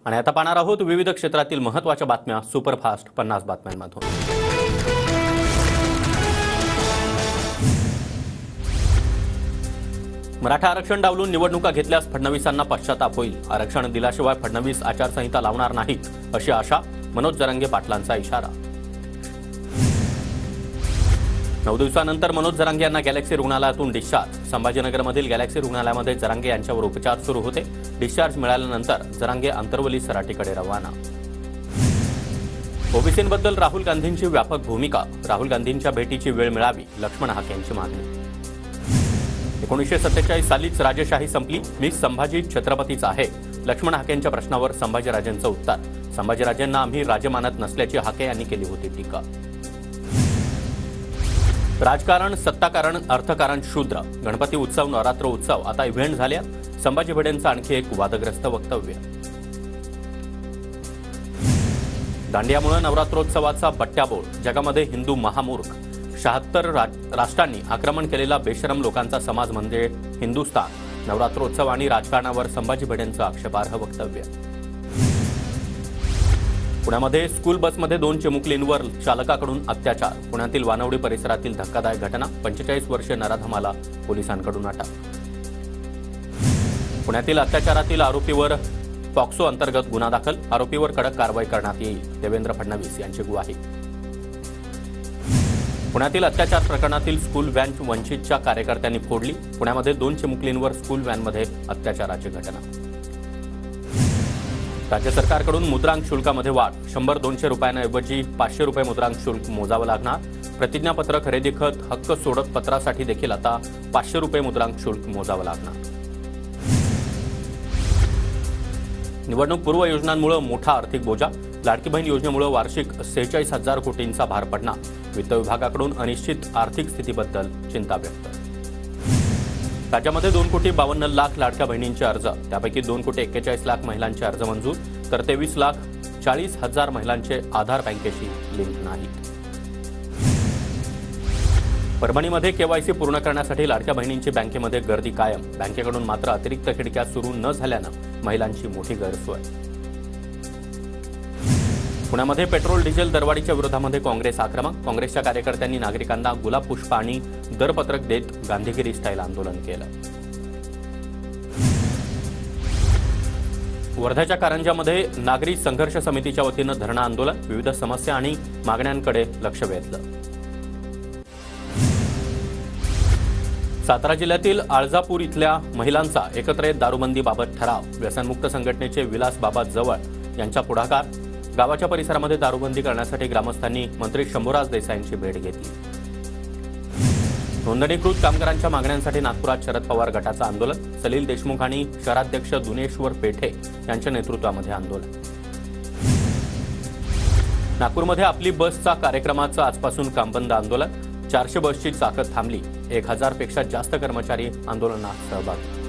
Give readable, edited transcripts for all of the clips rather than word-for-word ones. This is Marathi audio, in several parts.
आणि आता पाहणार आहोत विविध क्षेत्रातील महत्त्वाच्या बातम्या सुपरफास्ट 50 बातम्यांमधून। मराठा आरक्षण डावलून निवडणुका घेतल्यास फडणवीसांना पश्चाताप होईल। आरक्षण दिल्याशिवाय फडणवीस आचारसंहिता लावणार नाहीत अशी आशा। मनोज जरांगे पाटलांचा इशारा। 9 दिवसानंतर मनोज जरांगे यांना गॅलेक्सी रुग्णालयातून डिस्चार्ज। संभाजीनगरमधील गॅलेक्सी रुग्णालयामध्ये जरांगे यांच्यावर उपचार सुरू होते। डिस्चार्ज मिळाल्यानंतर जरांगे अंतरवली सराटीकडे रवाना। ओबीसींबद्दल राहुल गांधींची व्यापक भूमिका। राहुल गांधींच्या भेटीची वेळ मिळावी, लक्ष्मण हाकेंची मागणी। 1947 सालीच राजेशाही संपली, मी संभाजी छत्रपतीचा आहे। लक्ष्मण हाकेंच्या प्रश्नावर संभाजीराजेंचं उत्तर। संभाजीराजेंना आम्ही राजे मानत नसल्याची हाके यांनी केली होती टीका। राजकारण, सत्ताकारण, अर्थकारण शूद्र। गणपती उत्सव, नवरात्र उत्सव आता इव्हेंट झाल्या। संभाजी भिडेंचं आणखी एक वादग्रस्त वक्तव्य। दांडियामुळे नवरात्रोत्सवाचा बट्ट्याबोळ, जगामध्ये हिंदू महामूर्ख। 76 राष्ट्रांनी आक्रमण केलेला बेशरम लोकांचा समाज म्हणजे हिंदुस्थान। नवरात्रोत्सव आणि राजकारणावर संभाजी भिडेंचं आक्षेपार्ह वक्तव्य। पुण्यामध्ये स्कूल बसमध्ये 2 चिमुकलींवर चालकाकडून अत्याचार। पुण्यातील वानवडी परिसरातील धक्कादायक घटना। 45 वर्षीय नराधमाला पोलिसांकडून अटक। पुण्यातील अत्याचारातील आरोपीवर पॉक्सो अंतर्गत गुन्हा दाखल। आरोपीवर कडक कारवाई करण्यात येईल, देवेंद्र फडणवीस यांची ग्वाही। पुण्यातील अत्याचार प्रकरणातील स्कूल व्हॅन वंचितच्या कार्यकर्त्यांनी फोडली। पुण्यामध्ये 2 चिमुकलींवर स्कूल व्हॅनमध्ये अत्याचाराची घटना। राज्य सरकारकडून मुद्रांक शुल्कामध्ये वाढ। 100-200 रुपयांऐवजी 500 रुपये मुद्रांक शुल्क मोजावं लागणार। प्रतिज्ञापत्र, खरेदी खत, हक्क सोडत पत्रासाठी देखील आता 500 रुपये मुद्रांक शुल्क मोजावं लागणार। निवडणूक पूर्व योजनांमुळे मोठा आर्थिक बोजा। लाडकी बहीण योजनेमुळे वार्षिक 46,000 कोटींचा भार पडणार। वित्त विभागाकडून अनिश्चित आर्थिक स्थितीबद्दल चिंता व्यक्त। राज्यामध्ये 2,52,00,000 लाडक्या बहिणींचे अर्ज, त्यापैकी 2,41,00,000 महिलांचे अर्ज मंजूर, तर 23,40,000 महिलांचे आधार बँकेशी लिंक नाहीत। परभणीमध्ये केवायसी पूर्ण करण्यासाठी लाडक्या बहिणींची बँकेमध्ये गर्दी कायम। बँकेकडून मात्र अतिरिक्त खिडक्या सुरू न झाल्यानं महिलांची मोठी गैरसोय। पुण्यामध्ये पेट्रोल डिझेल दरवाढीच्या विरोधामध्ये काँग्रेस आक्रमक। काँग्रेसच्या कार्यकर्त्यांनी नागरिकांना गुलाब पुष्प आणि दरपत्रक देत गांधीगिरी स्टाईल आंदोलन केलं। वर्ध्याच्या कारंजामध्ये नागरी संघर्ष समितीच्या वतीनं धरणं आंदोलन। विविध समस्या आणि मागण्यांकडे लक्ष वेधलं। सातारा जिल्ह्यातील आळजापूर इथल्या महिलांचा एकत्रित दारूबंदीबाबत ठराव। व्यसनमुक्त संघटनेचे विलास बाबा जवळ यांचा पुढाकार। गावाच्या परिसरामध्ये दारूबंदी करण्यासाठी ग्रामस्थांनी मंत्री शंभूराज देसाईंची भेट घेतली। नोंदणीकृत कामगारांच्या मागण्यांसाठी नागपुरात शरद पवार गटाचं आंदोलन। सलील देशमुख आणि शहराध्यक्ष दुनेश्वर पेठे यांच्या नेतृत्वामध्ये आंदोलन। नागपूरमध्ये आपली बसचा कार्यक्रमाचं आजपासून कामबंद आंदोलन। 400 बसची चाकत थांबली। 1000 पेक्षा जास्त कर्मचारी आंदोलनात सहभागी।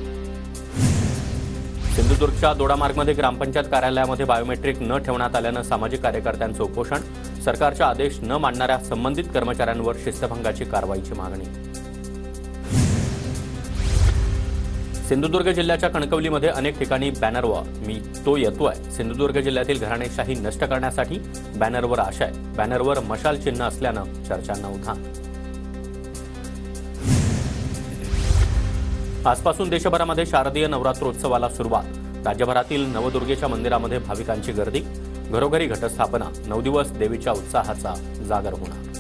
सिंधुदुर्गच्या दोडामार्गमध्ये ग्रामपंचायत कार्यालयामध्ये बायोमेट्रिक न ठेवण्यात आल्यानं सामाजिक कार्यकर्त्यांचं उपोषण। सरकारचा आदेश न मानणाऱ्या संबंधित कर्मचाऱ्यांवर शिस्तभंगाची कारवाईची मागणी। सिंधुदुर्ग जिल्ह्याच्या कणकवलीमध्ये अनेक ठिकाणी बॅनरवर मी तो येतोय। सिंधुदुर्ग जिल्ह्यातील घराणेशाही नष्ट करण्यासाठी बॅनरवर आशय। बॅनरवर मशाल चिन्ह असल्यानं चर्चांना उधाण। आजपासून देशभरामध्ये शारदीय नवरात्रोत्सवाला सुरुवात। राज्यभरातील नवदुर्गेच्या मंदिरामध्ये भाविकांची गर्दी। घरोघरी घटस्थापना। 9 दिवस देवीच्या उत्साहाचा जागर होणार।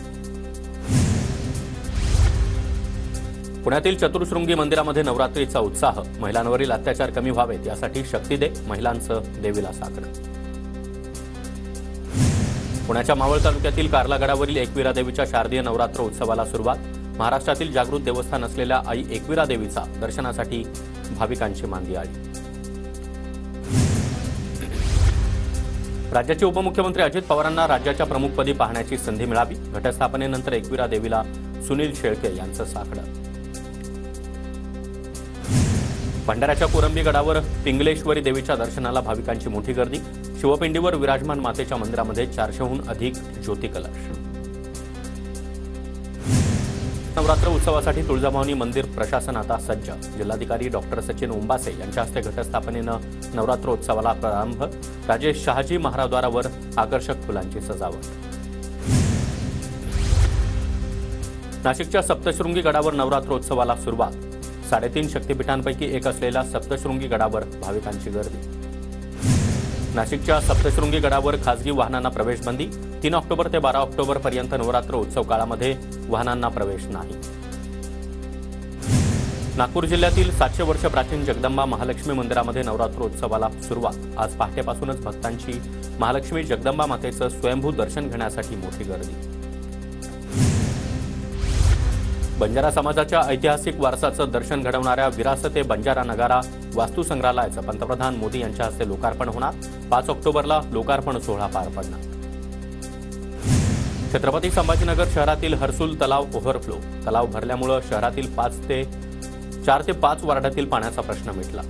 पुण्यातील चतुर्शृंगी मंदिरामध्ये नवरात्रीचा उत्साह। महिलांवरील अत्याचार कमी व्हावेत यासाठी शक्ती दे महिलांचं देवीला साकडं। पुण्याच्या मावळ तालुक्यातील कार्लागडावरील एकविरा देवीच्या शारदीय नवरात्र उत्सवाला सुरुवात। महाराष्ट्रातील जागृत देवस्थान असलेल्या आई एकविरा देवीचा दर्शनासाठी भाविकांची मांदी आली। राज्याचे उपमुख्यमंत्री अजित पवारांना राज्याच्या प्रमुखपदी पाहण्याची संधी मिळावी। घटस्थापनेनंतर एकविरा देवीला सुनील शेळके यांचं साकडं। भंडाऱ्याच्या कोरंबी गडावर पिंगलेश्वरी देवीच्या दर्शनाला भाविकांची मोठी गर्दी। शिवपिंडीवर विराजमान मातेच्या मंदिरामध्ये 400हून अधिक ज्योती कलश। नवरात्र उत्सवासाठी तुळजाभवानी मंदिर प्रशासन आता सज्ज. जिल्हाधिकारी डॉक्टर सचिन ओंबासे यांच्या हस्ते घटस्थापनेनं नवरात्रोत्सवाला प्रारंभ. राजेश शहाजी महाराजद्वारावर आकर्षक फुलांची सजावट. नाशिकच्या सप्तशृंगी गडावर नवरात्रोत्सवाला सुरुवात. 3.5 शक्तिपीठांपैकी एक असलेल्या सप्तशृंगी गडावर भाविकांची गर्दी. नाशिकच्या सप्तशृंगी गडावर खासगी वाहनांना प्रवेश बंदी. 3 ऑक्टोबर ते 12 ऑक्टोबर पर्यंत नवरात्र उत्सव काळामध्ये वाहनांना प्रवेश नाही. नागपूर जिल्ह्यातील 700 वर्ष प्राचीन जगदंबा महालक्ष्मी मंदिरामध्ये नवरात्रोत्सवाला सुरुवात. आज पहाटेपासूनच भक्तांची महालक्ष्मी जगदंबा मातेचं स्वयंभू दर्शन घेण्यासाठी मोठी गर्दी. बंजारा समाजाच्या ऐतिहासिक वारसाचं दर्शन घडवणाऱ्या विरासत ए बंजारा नगारा वास्तुसंग्रहालयाचं पंतप्रधान मोदी यांच्या हस्ते लोकार्पण होणार. 5 ऑक्टोबरला लोकार्पण सोहळा पार पडणार. छत्रपती संभाजीनगर शहरातील हर्सुल तलाव ओव्हरफ्लो. तलाव भरल्यामुळे शहरातील 4 ते 5 वार्डातील पाण्याचा प्रश्न मिटला.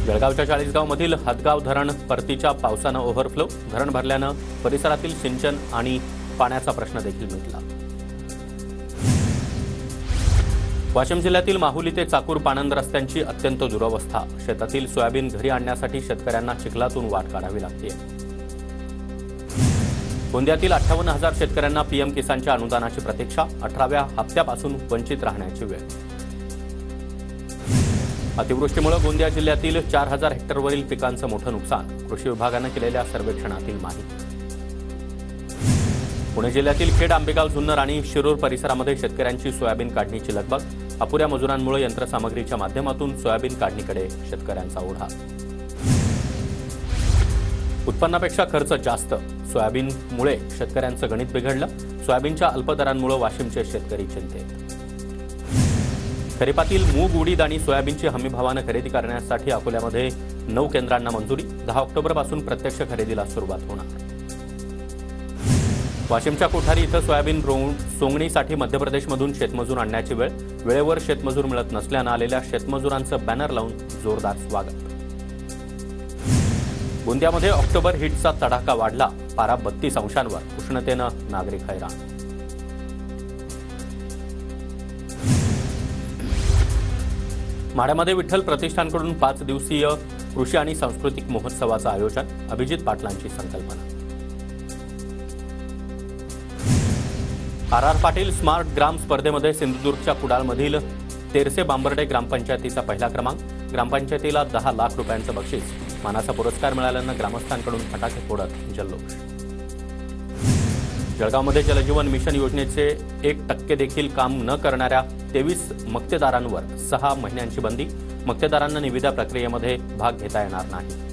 जळगावच्या चाळीसगावमधील हदगाव धरण परतीच्या पावसानं ओव्हरफ्लो. धरण भरल्यानं परिसरातील सिंचन आणि पाण्याचा प्रश्न देखील मिटला. वाशिम जिल्ह्यातील माहुली ते चाकूर पाणंद रस्त्यांची अत्यंत दुरवस्था. शेतातील सोयाबीन घरी आणण्यासाठी शेतकऱ्यांना चिखलातून वाट काढावी लागते. गोंदियातील 58,000 शेतकऱ्यांना पीएम किसानच्या अनुदानाची प्रतीक्षा. 18व्या हप्त्यापासून वंचित राहण्याची वेळ. अतिवृष्टीमुळे गोंदिया जिल्ह्यातील 4,000 हेक्टरवरील पिकांचं मोठं नुकसान. कृषी विभागानं केलेल्या सर्वेक्षणातील माहिती. पुणे जिल्ह्यातील खेड, आंबेगाव, जुन्नर आणि शिरूर परिसरामध्ये शेतकऱ्यांची सोयाबीन काढणीची लगबग. अपुऱ्या मजुरांमुळे यंत्रसामग्रीच्या माध्यमातून सोयाबीन काढणीकडे शेतकऱ्यांचा ओढा. उत्पन्नापेक्षा खर्च जास्त. सोयाबीनमुळे शेतकऱ्यांचं गणित बिघडलं. सोयाबीनच्या अल्प दरांमुळे वाशिमचे शेतकरी चिंतेत. खरीपातील मूग, उडीद आणि सोयाबीनची हमीभावानं खरेदी करण्यासाठी अकोल्यामध्ये 9 केंद्रांना मंजुरी. 10 ऑक्टोबरपासून प्रत्यक्ष खरेदीला सुरुवात होणार. वाशिमच्या कोठारी इथं सोयाबीन सोंगणीसाठी मध्य प्रदेशमधून शेतमजूर आणण्याची वेळ. वेळेवर शेतमजूर मिळत नसल्यानं आलेल्या शेतमजुरांचं बॅनर लावून जोरदार स्वागत. गोंदियामध्ये ऑक्टोबर हीटचा तडाखा वाढला. पारा 32 अंशांवर. उष्णतेनं नागरिक हैराण. माढ्यामध्ये विठ्ठल प्रतिष्ठानकडून 5 दिवसीय कृषी आणि सांस्कृतिक महोत्सवाचं आयोजन. अभिजित पाटलांची संकल्पना. आर पाटील स्मार्ट ग्राम स्पर्धेमध्ये सिंधुदुर्गच्या कुडाळमधील तेरसे बांबर्डे ग्रामपंचायतीचा पहिला क्रमांक. ग्रामपंचायतीला 10 लाख रुपयांचं बक्षीस. मानाचा पुरस्कार मिळाल्यानं ग्रामस्थांकडून फटाके फोडत जल्लोष. जळगावमध्ये जलजीवन मिशन योजनेचे 1% देखील काम न करणाऱ्या 23 मक्तेदारांवर 6 महिन्यांची बंदी. मक्तेदारांना निविदा प्रक्रियेमध्ये भाग घेता येणार नाही.